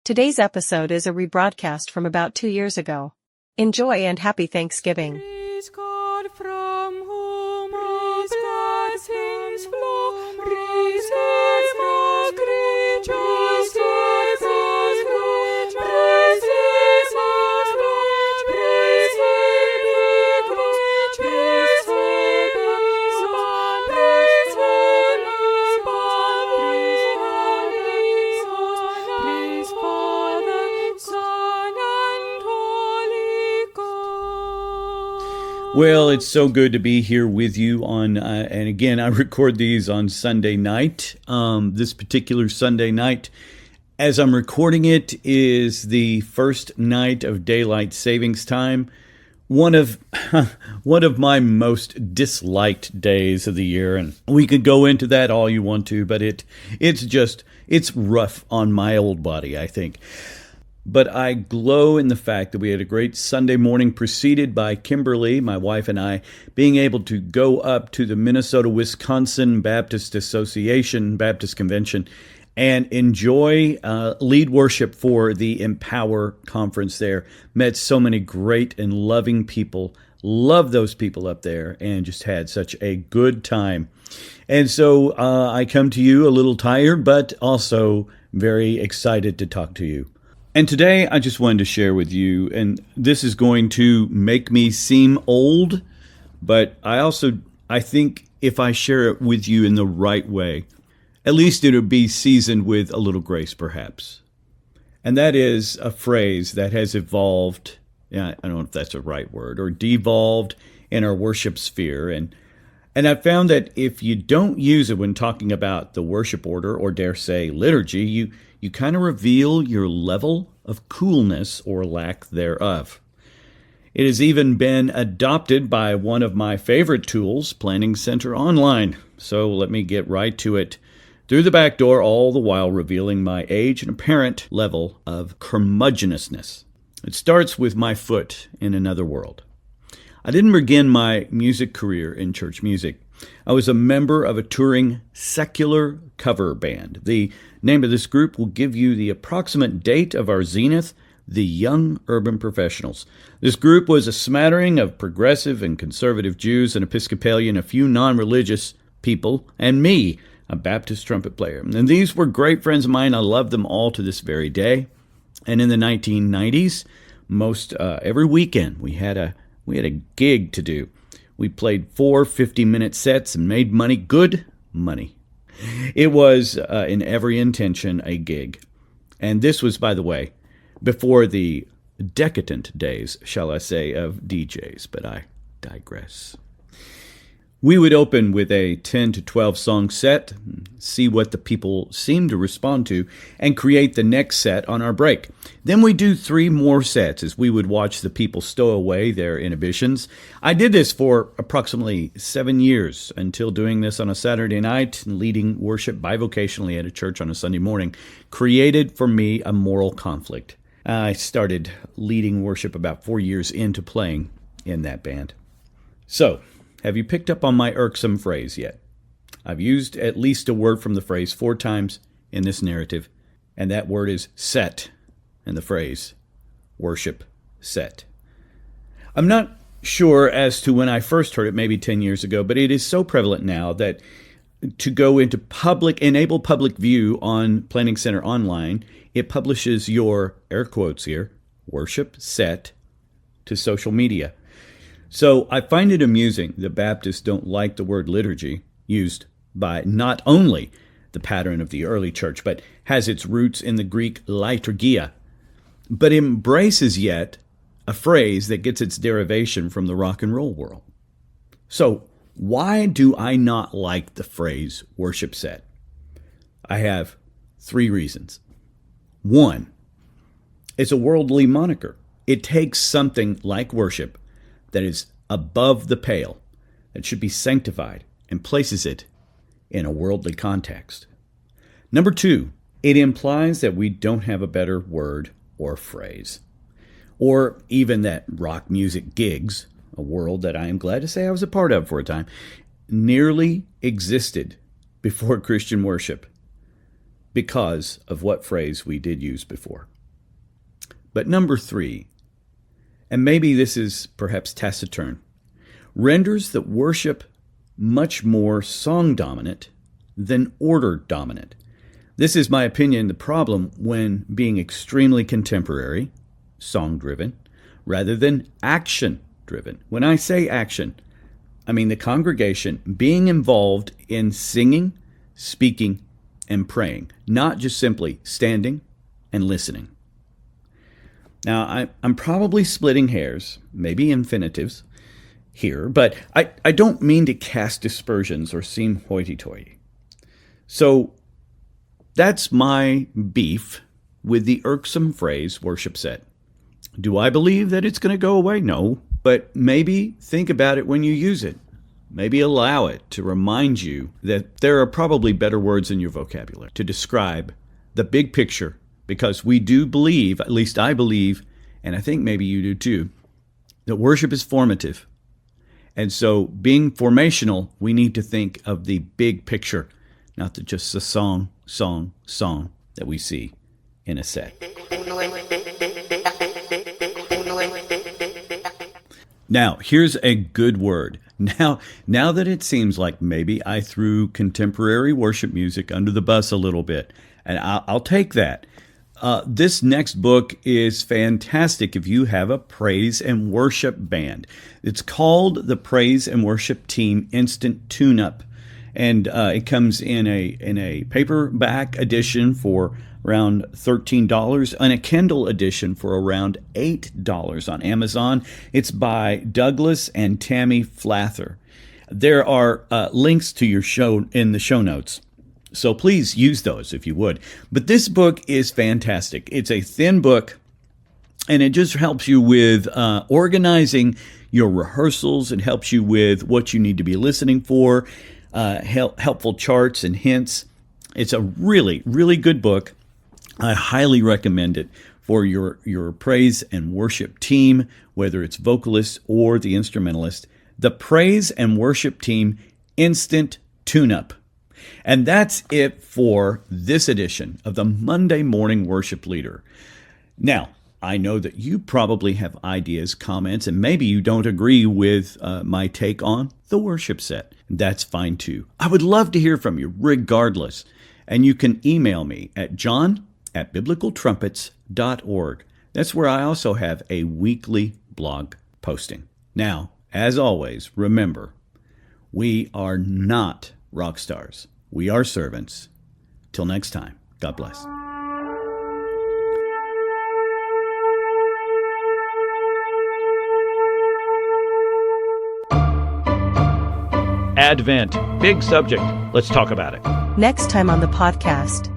Today's episode is a rebroadcast from about 2 years ago. Enjoy and happy Thanksgiving. Praise God from whom all blessings flow. Praise Him, all creatures give us glory. Praise Him, all Lord. Praise Him, He glory. Praise Him, Son. Praise Him, above. Praise Father, Son, and Holy Ghost. Well, it's so good to be here with you on, and again, I record these on Sunday night. This particular Sunday night, as I'm recording it, is the first night of daylight savings time. One of my most disliked days of the year, and we could go into that all you want to, but it's rough on my old body, I think. But I glow in the fact that we had a great Sunday morning preceded by Kimberly, my wife, and I being able to go up to the Minnesota-Wisconsin Baptist Association Baptist Convention and enjoy lead worship for the Empower Conference there. Met so many great and loving people. Love those people up there and just had such a good time. And so I come to you a little tired, but also very excited to talk to you. And today I just wanted to share with you, and this is going to make me seem old, but I think if I share it with you in the right way, at least it'll be seasoned with a little grace perhaps. And that is a phrase that has evolved, I don't know if that's a right word, or devolved in our worship sphere. And I found that if you don't use it when talking about the worship order, or dare say liturgy, you kind of reveal your level of coolness or lack thereof. It has even been adopted by one of my favorite tools, Planning Center Online. So let me get right to it. Through the back door, all the while revealing my age and apparent level of curmudgeousness. It starts with my foot in another world. I didn't begin my music career in church music. I was a member of a touring secular cover band. The name of this group will give you the approximate date of our zenith, the Young Urban Professionals. This group was a smattering of progressive and conservative Jews, an Episcopalian, a few non-religious people, and me, a Baptist trumpet player. And these were great friends of mine. I love them all to this very day. And in the 1990s, every weekend we had a gig to do. We played 4 50-minute sets and made money, good money. It was, in every intention, a gig. And this was, by the way, before the decadent days, shall I say, of DJs, but I digress. We would open with a 10 to 12 song set, see what the people seemed to respond to, and create the next set on our break. Then we do 3 more sets as we would watch the people stow away their inhibitions. I did this for approximately 7 years until doing this on a Saturday night and leading worship bivocationally at a church on a Sunday morning created for me a moral conflict. I started leading worship about 4 years into playing in that band. So, have you picked up on my irksome phrase yet? I've used at least a word from the phrase 4 times in this narrative, and that word is set, and the phrase worship set. I'm not sure as to when I first heard it, maybe 10 years ago, but it is so prevalent now that to go into enable public view on Planning Center Online, it publishes your, air quotes here, worship set to social media. So I find it amusing that Baptists don't like the word liturgy, used by not only the pattern of the early church, but has its roots in the Greek liturgia, but embraces yet a phrase that gets its derivation from the rock and roll world. So why do I not like the phrase worship set? I have 3 reasons. 1, it's a worldly moniker. It takes something like worship that is above the pale, that should be sanctified, and places it in a worldly context. Number 2, it implies that we don't have a better word or phrase, or even that rock music gigs, a world that I am glad to say I was a part of for a time, nearly existed before Christian worship. because of what phrase we did use before. But number 3, and maybe this is perhaps taciturn, renders the worship much more song-dominant than order-dominant. This is my opinion, the problem when being extremely contemporary, song-driven, rather than action-driven. When I say action, I mean the congregation being involved in singing, speaking, and praying, not just simply standing and listening. Now, I'm probably splitting hairs, maybe infinitives here, but I don't mean to cast dispersions or seem hoity-toity. So that's my beef with the Irksome Phrase worship set. Do I believe that it's going to go away? No, but maybe think about it when you use it. Maybe allow it to remind you that there are probably better words in your vocabulary to describe the big picture, because we do believe, at least I believe, and I think maybe you do too, that worship is formative. And so being formational, we need to think of the big picture, not just the song that we see in a set. Now, here's a good word. Now that it seems like maybe I threw contemporary worship music under the bus a little bit, and I'll take that. This next book is fantastic if you have a praise and worship band. It's called the Praise and Worship Team Instant Tune-Up, and it comes in a paperback edition for around $13 and a Kindle edition for around $8 on Amazon. It's by Douglas and Tammy Flather. There are links to your show in the show notes, so please use those if you would. But this book is fantastic. It's a thin book, and it just helps you with organizing your rehearsals. It helps you with what you need to be listening for, helpful charts and hints. It's a really, really good book. I highly recommend it for your praise and worship team, whether it's vocalist or the instrumentalist. The Praise and Worship Team Instant Tune-Up. And that's it for this edition of the Monday Morning Worship Leader. Now, I know that you probably have ideas, comments, and maybe you don't agree with my take on the worship set. That's fine too. I would love to hear from you regardless. And you can email me at john@biblicaltrumpets.org. That's where I also have a weekly blog posting. Now, as always, remember, we are not rock stars. We are servants. Till next time, God bless. Advent. Big subject. Let's talk about it. Next time on the podcast.